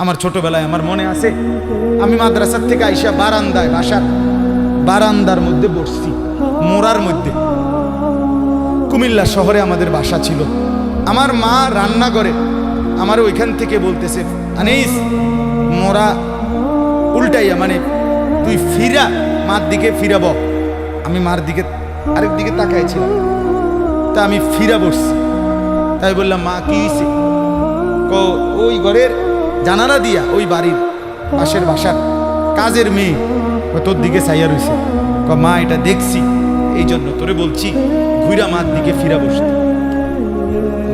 আমার ছোটবেলায় আমার মনে আছে, আমি মাদ্রাসার থেকে আইসা বারান্দায়, বাসার বারান্দার মধ্যে বসছি, মোড়ার মধ্যে। কুমিল্লা শহরে আমাদের বাসা ছিল। আমার মা রান্না করে আমার ওইখান থেকে বলতেছে, আনিস মোরা উল্টাইয়া, মানে তুই ফিরা, মার দিকে ফিরাব। আমি মার দিকে আরেক দিকে তাকাইছিলাম, তা আমি ফিরা বসছি। তাই বললাম, মা কি হয়েছে? ওই ঘরের জানালা দিয়া ওই বাড়ির পাশের বাসার কাজের মেয়ে তোর দিকে চাইয়া রয়েছে। মা এটা দেখছি, এই জন্য তোরে বলছি ঘুরা মার দিকে ফিরা বসতে।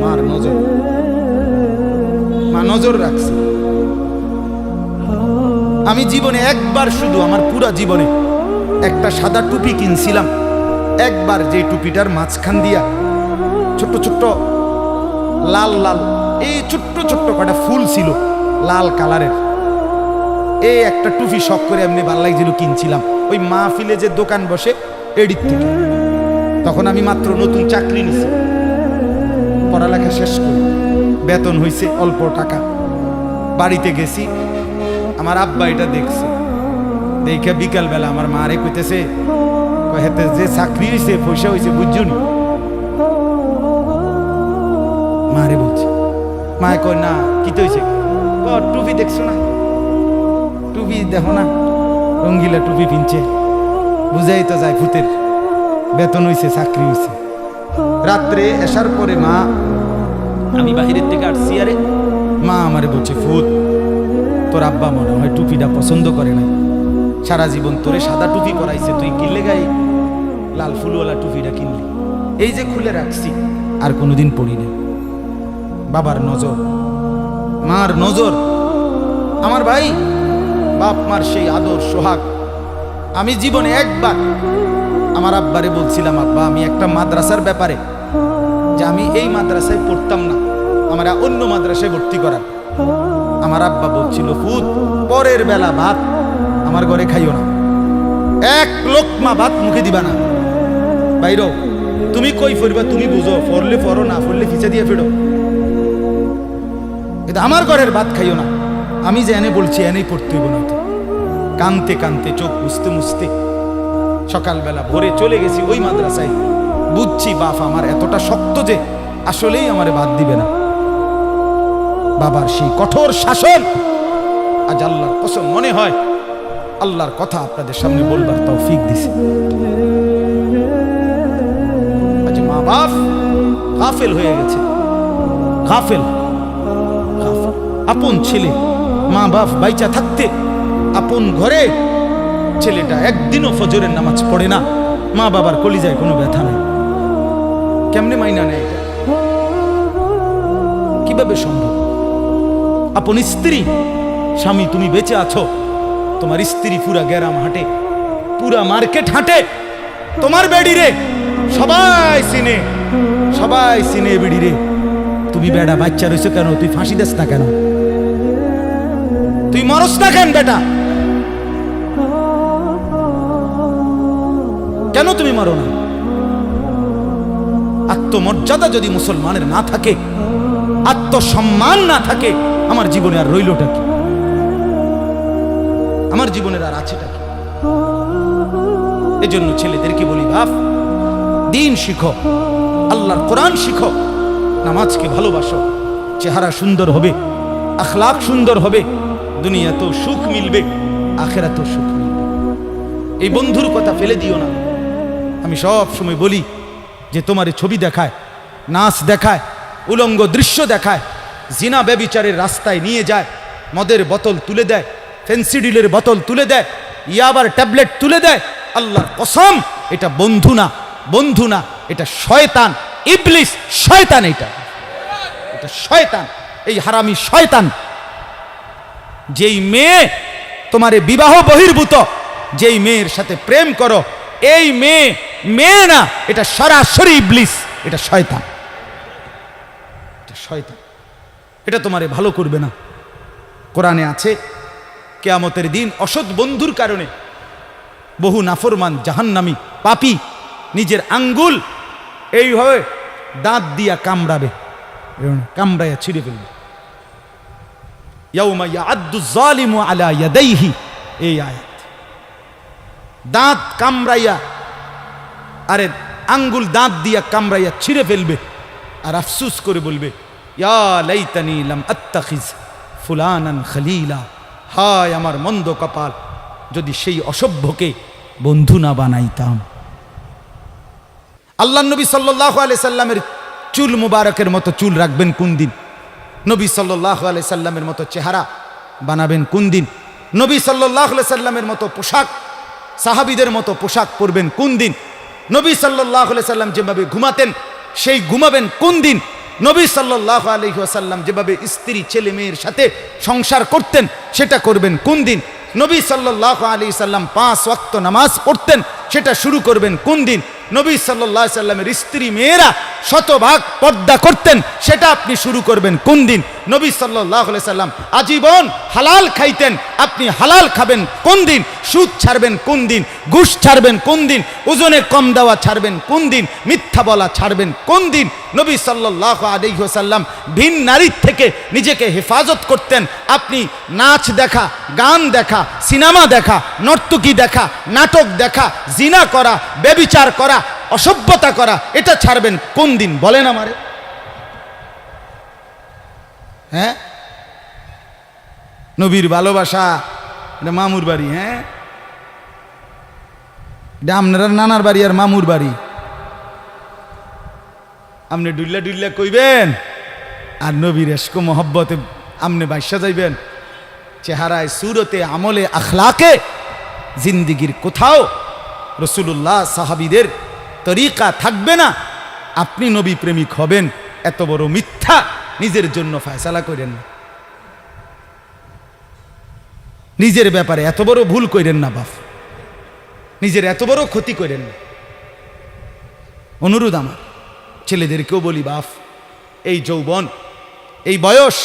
মার নজর, মা নজর রাখছে। আমি জীবনে একবার, শুধু আমার পুরা জীবনে একটা সাদা টুপি কিনছিলাম একবার, যে টুপিটার মাঝখান দিয়া ছোট্ট ছোট্ট লাল লাল এই ছোট্ট ছোট্ট কটা ফুল ছিল লাল কালারের। এই একটা টুপি শখ করে এমনি ভাল লাগছিল, কিনছিলাম ওই মাহফিলে যে দোকান বসে এডিট থেকে। তখন আমি মাত্র নতুন চাকরি নিছি, পড়ালেখা শেষ করে বেতন হয়েছে অল্প টাকা। বাড়িতে গেছি, আমার আব্বা এটা দেখছে। দেখে বিকালবেলা আমার মারে কইতেছে, হেতে যে চাকরি হয়েছে পয়সা হয়েছে বুঝছুন। মারে বলছে, মায়ে কয় না কি তো হয়েছে? টুপি দেখছো না, টুপি দেখো না, রঙ্গিলা টুপি পিনছে, বুঝাই তো যায় ভূতের বেতন হয়েছে, চাকরি হয়েছে। রাত্রে আসার পরে মা, আমি বাহিরের থেকে আসছি, আরে মা আমারে বলছে, ফুত তোর আব্বা মনে হয় টুপিটা পছন্দ করে না, সারা জীবন তোরে সাদা টুপি পরাইছে, তুই কিনলে গাই লাল ফুলওয়ালা টুপিটা কিনলি। এই যে খুলে রাখছি, আর কোনোদিন পড়িনি। বাবার নজর, মার নজর। আমার ভাই, বাপ মার সেই আদর সোহাগ। আমি জীবনে একবার আমার আব্বারে বলছিলাম, আব্বা আমি একটা মাদ্রাসার ব্যাপারে, যে আমি এই মাদ্রাসায় পড়তাম না, আমার অন্য মাদ্রাসায় ভর্তি করার। আমার আব্বা বলছিল, ফুত পরের বেলা ভাত আমার ঘরে খাইও না, এক লোকমা ভাত মুখে দিবা না, বাইরো তুমি কই ফিরবা তুমি বুঝো, ফরলে ফরো, না ফরলে ফিচে দিয়ে ফেরো, কিন্তু আমার ঘরের ভাত খাইও না। আমি যে এনে বলছি এনেই পড়তে হইব না। কানতে কানতে চোখ মুছতে মুছতে সকালবেলা ভোরে চলে গেছি ওই মাদ্রাসায়। বুঝছি বাপ আমার এতটা শক্ত যে আসলেই আমারে বাদ দিবে না। বাবার সেই কঠোর শাসন আজ আল্লাহর কসম মনে হয় আল্লাহর কথা আপনাদের সামনে বলবার তৌফিক দিছে। আজ মা বাপ গাফেল হয়ে গেছে, গাফেল। আপন ছেলে, মা বাপ বাইচা থাকতে আপন ঘরে ছেলেটা একদিনও ফজরের নামাজ পড়ে না, মা বাবার কলিজায় কোনো ব্যথা নেই। কেমনে মাইনা নেয় এটা? কিভাবে সম্ভব? আপন স্ত্রী, স্বামী তুমি বেঁচে আছো, তোমার স্ত্রী পুরা গ্রাম হাঁটে, পুরা মার্কেট হাঁটে, তোমার বেড়ি রে সবাই চিনে, সবাই চিনে বেড়ি রে। তুমি বেড়া বাচ্চা রয়েছো কেন? তুই ফাঁসি দেস না কেন? তুই মরস না কেন বেটা? কেন তুমি মরো না? আত্মমর্যাদা যদি মুসলমানের না থাকে, আত্মসম্মান না থাকে, আমার জীবনে আর রইলটা কি? আমার জীবনের আর আছেটা কি? এজন্য ছেলেদেরকে বলি, বাপ দিন শিখো, আল্লাহর কোরআন শিখো, নামাজকে ভালোবাসো, চেহারা সুন্দর হবে, আখলাক সুন্দর হবে, দুনিয়াতেও সুখ মিলবে, আখিরাতেও সুখ মিলবে। এই বন্ধুর কথা ফেলে দিও না। আমি সব সময় বলি যে তোমার ছবি দেখায়, নাচ দেখায়, উলঙ্গ দৃশ্য দেখায়, জিনা ব্যভিচারের রাস্তায় নিয়ে যায়, মদের বোতল তুলে দেয়, ফেন্সিডিলের বোতল তুলে দেয়, ইয়াবার ট্যাবলেট তুলে দেয়, আল্লাহর কসম এটা বন্ধু না, বন্ধু না, এটা শয়তান, ইবলিস, শয়তান। এটা শয়তান, এই হারামি শয়তান। যেই মেয়ে তোমারে বিবাহ বহির্ভূত, যেই মেয়ের সাথে প্রেম করো, এই মেয়ে মেয়ে না, এটা সরাসরি ইবলিস, এটা শয়তান, এটা শয়তান। এটা তোমারে ভালো করবে না। কোরআনে আছে কিয়ামতের দিন অসৎ বন্ধুর কারণে বহু নাফরমান জাহান্নামী পাপী নিজের আঙ্গুল এইভাবে দাঁত দিয়া কামড়াবে, কামড়াইয়া ছিঁড়ে ফেলবে। ইয়াউমা ইয়াআদ্দু যালিমু আলা ইয়াদাইহি, এই আয়াত। দাঁত কামড়াইয়া, আরে আঙ্গুল দাঁত দিয়া কামড়াইয়া ছিঁড়ে ফেলবে আর আফসুস করে বলবে, ইয়া লাইতানি লাম আত্তাখিজ ফুলানান খলিলা, হায় আমার মন্দ কপাল, যদি সেই অসভ্যকে বন্ধু না বানাইতাম। আল্লাহ নবী সাল্লাল্লাহু আলাইহি সাল্লামের চুল মুবারকের মতো চুল রাখবেন কোন দিন? নবী সাল্লাল্লাহু আলাইহি সাল্লামের মতো চেহারা বানাবেন কোন দিন? নবী সাল্লাল্লাহু আলাইহি সাল্লামের মতো পোশাক, সাহাবীদের মতো পোশাক পরবেন কোন দিন? নবী সাল্লাল্লাহু আলাইহি সাল্লাম যেভাবে ঘুমাতেন সেই ঘুমাবেন কোন দিন? নবী সাল্লাল্লাহু আলাইহি ওয়াসাল্লাম যেভাবে স্ত্রী ছেলে মেয়ের সাথে সংসার করতেন সেটা করবেন কোন দিন? নবী সাল্লাল্লাহু আলাইহি সাল্লাম 5 ওয়াক্ত নামাজ পড়তেন, সেটা শুরু করবেন কোন দিন? নবী সাল্লাল্লাহু আলাইহি সাল্লামের স্ত্রী মেয়েরা শতভাগ পর্দা করতেন, সেটা আপনি শুরু করবেন কোন দিন? নবী সাল্লাল্লাহু আলাইহি সাল্লাম আজীবন হালাল খাইতেন, আপনি হালাল খাবেন কোন দিন? সুদ ছাড়বেন কোন দিন? ঘুষ ছাড়বেন কোন দিন? ওজনে কম দেওয়া ছাড়বেন কোন দিন? মিথ্যা বলা ছাড়বেন কোন দিন? নবী সাল্লাল্লাহু আলাইহি ওয়াসাল্লাম ভিন নারীর থেকে নিজেকে হেফাজত করতেন, আপনি নাচ দেখা, গান দেখা, সিনেমা দেখা, নর্তকী দেখা, নাটক দেখা, জিনা করা, ব্যভিচার করা, অসভ্যতা করা, এটা ছাড়বেন কোন দিন? বলেন আমারে। হ্যাঁ, নবীর ভালোবাসা এটা মামুর বাড়ি, হ্যাঁ এটা আপনার নানার বাড়ি আর মামুর বাড়ি। আপনি ডুল্লা ডুল্লা কইবেন আর নবীর এশক মোহব্বতে আপনি বাইসা যাইবেন। চেহারায়, সুরতে, আমলে, আখলাকে জিন্দিগির কোথাও রসুল্লাহ সাহাবীদের তরিকা থাকবে না, আপনি নবী প্রেমিক হবেন, এত বড় মিথ্যা নিজের জন্য ফয়সালা করেন না। নিজের ব্যাপারে এত বড় ভুল করেন না বাপ, নিজের এত বড় ক্ষতি করেন না। অনুরোধ আমার ছেলেদেরকেও বলি, বাপ এই যৌবন, এই বয়স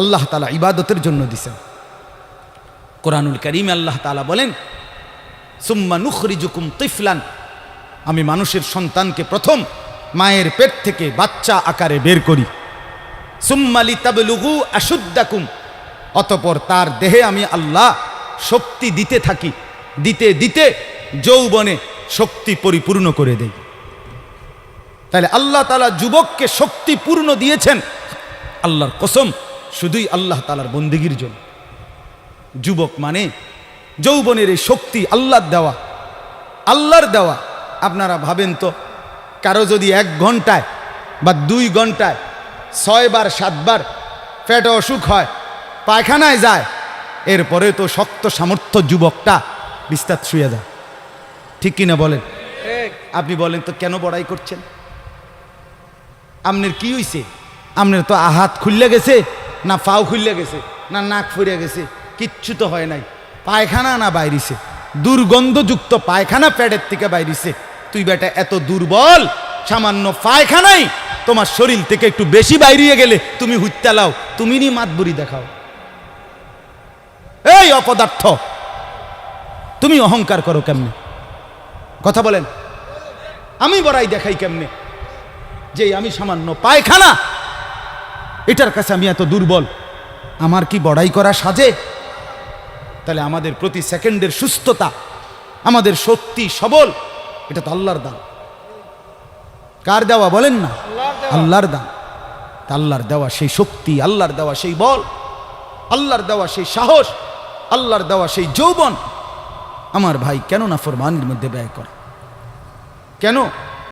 আল্লাহ তাআলা ইবাদতের জন্য দিছেন। কোরআনুল কারীমে আল্লাহ তাআলা বলেন, সুম্মা নুখরিজুকুম তিফলান, আমি মানুষের সন্তানকে প্রথম মায়ের পেট থেকে বাচ্চা আকারে বের করি। সুম্মা লিতাবলুগু আশুদ্দাকুম, অতঃপর তার দেহে আমি আল্লাহ শক্তি দিতে থাকি, দিতে দিতে যৌবনে শক্তি পরিপূর্ণ করে দেই। তাহলে আল্লাহ তাআলা যুবককে শক্তিপূর্ণ দিয়েছেন আল্লাহর কসম শুধুই আল্লাহ তাআলার বন্দেগীর জন্য। যুবক মানে যৌবনের এই শক্তি আল্লাহর দেওয়া, আল্লাহর দেওয়া। আপনারা ভাবেন তো, কারো যদি 1 ঘন্টায় বা 2 ঘন্টায় 6 বার 7 বার পেটে অসুখ হয়, পায়খানায় যায়, এরপরে তো শক্ত সামর্থ্য যুবকটা বিস্তার শুয়ে যায়, ঠিক কিনা বলেন? আপনি বলেন তো কেন বড়াই করছেন? আপনার কি হইছে? আপনার তো হাত খুললে গেছে, না পাও খুললে গেছে, না নাক ফুরে গেছে, কিচ্ছু তো হয় নাই। পায়খানা না বাইরিছে, দুর্গন্ধযুক্ত পায়খানা পেটের থেকে বাইরিছে। তুই বেটা এত দুর্বল, সামান্য পায়খানাই তোমার শরীর থেকে একটু বেশি বাইরিয়ে গেলে তুমি হুইত্যা লাও, তুমি নি মাতবুরি দেখাও। এই অপদার্থ, তুমি অহংকার করো কেমনে? কথা বলেন, আমি বড়াই দেখাই কেমনে? যে আমি সামান্য পায়খানা, এটার কাছে আমি এত দুর্বল, আমার কি বড়াই করা সাজে? তাহলে আমাদের প্রতি সেকেন্ডের সুস্থতা, আমাদের শক্তি সবল, এটা তো আল্লাহর দান। কার দেওয়া বলেন না? আল্লাহর দান। আল্লাহর দেওয়া সেই শক্তি, আল্লাহর দেওয়া সেই বল, আল্লাহর দেওয়া সেই সাহস, আল্লাহর দেওয়া সেই যৌবন, আমার ভাই কেন না ফরমানের মধ্যে ব্যয় করা? কেন?